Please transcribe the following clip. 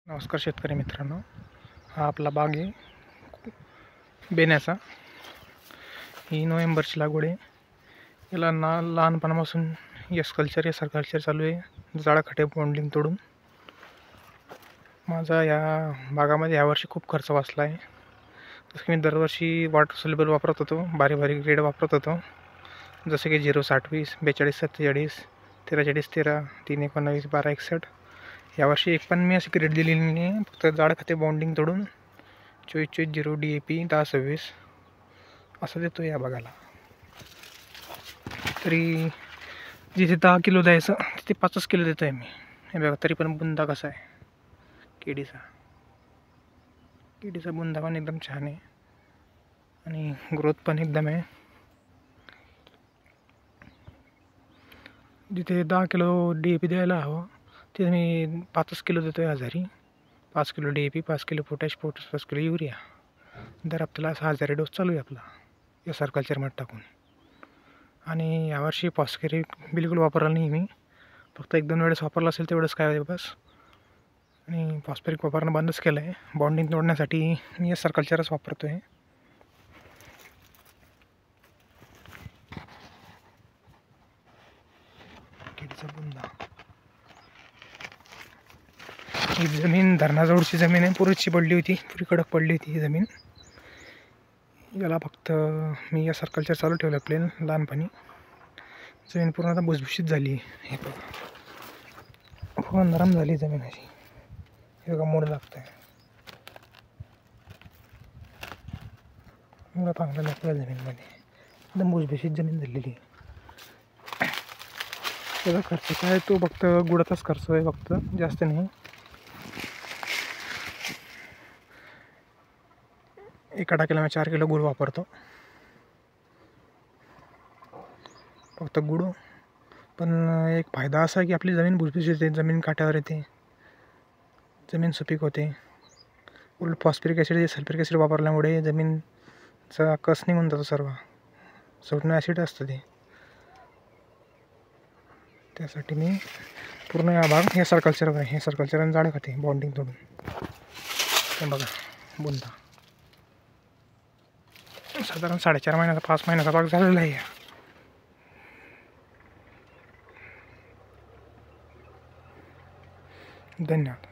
नमस्कार शेतकरी मित्रांनो, हा आपला बाग आहे बेण्याचा. ही नोव्हेंबरची लागवड आहे. याला लहानपणापासून एस कल्चर चालू आहे, जाळखटे बॉन्डिंग तोडून. माझा या बागामध्ये यावर्षी खूप खर्च वाचला आहे. जसं की मी दरवर्षी वॉटर सोल्युबल वापरत होतो, बारीक ग्रेड वापरत होतो, जसे की 0-27, 42-47, 13-13, 3-19, 12-61. यावर्षी एक पण मी अशी ग्रेड दिलेली नाही, फक्त जाळखते बॉन्डिंग तोडून 24-24-0 DAP 10-26 असं देतो या बागाला. तरी जिथे 10 किलो द्यायचं तिथे 5 किलो देतो आहे मी. हे बघा, तरी पण बुंदा कसा आहे केडीचा बुंदा पण एकदम छान आहे आणि ग्रोथ पण एकदम आहे. जिथे 10 किलो DAP द्यायला हवं तिथे मी 5 किलो देतो आहे हजारी. 5 kilo DAP, 5 kilo potash, 5 kilo urea. दर आपल्याला 6,000 डोस चालू आहे आपला या सर्कल्चरमध्ये टाकून. आणि यावर्षी फॉस्फेरिक बिलकुल वापरला नाही मी, फक्त 1-2 वेळेस वापरला असेल तेवढंच काय बस. आणि फॉस्फेरिक वापरणं बंदच केलं आहे. बॉन्डिंग तोडण्यासाठी मी या सर्कल्चरच वापरतो आहे. केडीचा बुंदा. ही जमीन धरणाजवळची जमीन आहे, पुरीची पडली होती, पुरी कडक पडली होती ही जमीन. याला फक्त मी या सर्कल्चर चालू ठेवलं प्लेन लहानपणी. जमीन पूर्ण आता भुसभुशीत झाली. हे बघा, पूर्ण नरम झाली जमीन अशी. हे बघा, मोड लागतं आहे, एवढं चांगलं लागतं जमीनमध्ये, एकदम भुसभुशीत जमीन झालेली. त्याचा खर्च काय, तो फक्त गुडाचाच खर्च आहे, फक्त जास्त नाही. एका टाकीला मी 4 किलो गुळ वापरतो, फक्त गुळ. पण एक फायदा असा आहे की आपली जमीन भुसभुशीत येते, जमीन काठ्यावर येते, जमीन सुपीक होते. उलट फॉस्फरिक ॲसिड, सल्फ्युरिक ॲसिड वापरल्यामुळे जमीनचा कस निघून जातो सर्व, सोडणं ॲसिड असतं ते. त्यासाठी मी पूर्ण या भाग हे सर्कल्चर आहे, हे सर्कल्चर आणि जाळखते बॉन्डिंग तोडून. हे बघा बुंदा साधारण 4.5 महिन्याचा 5 महिन्याचा भाग झालेला आहे. धन्यवाद.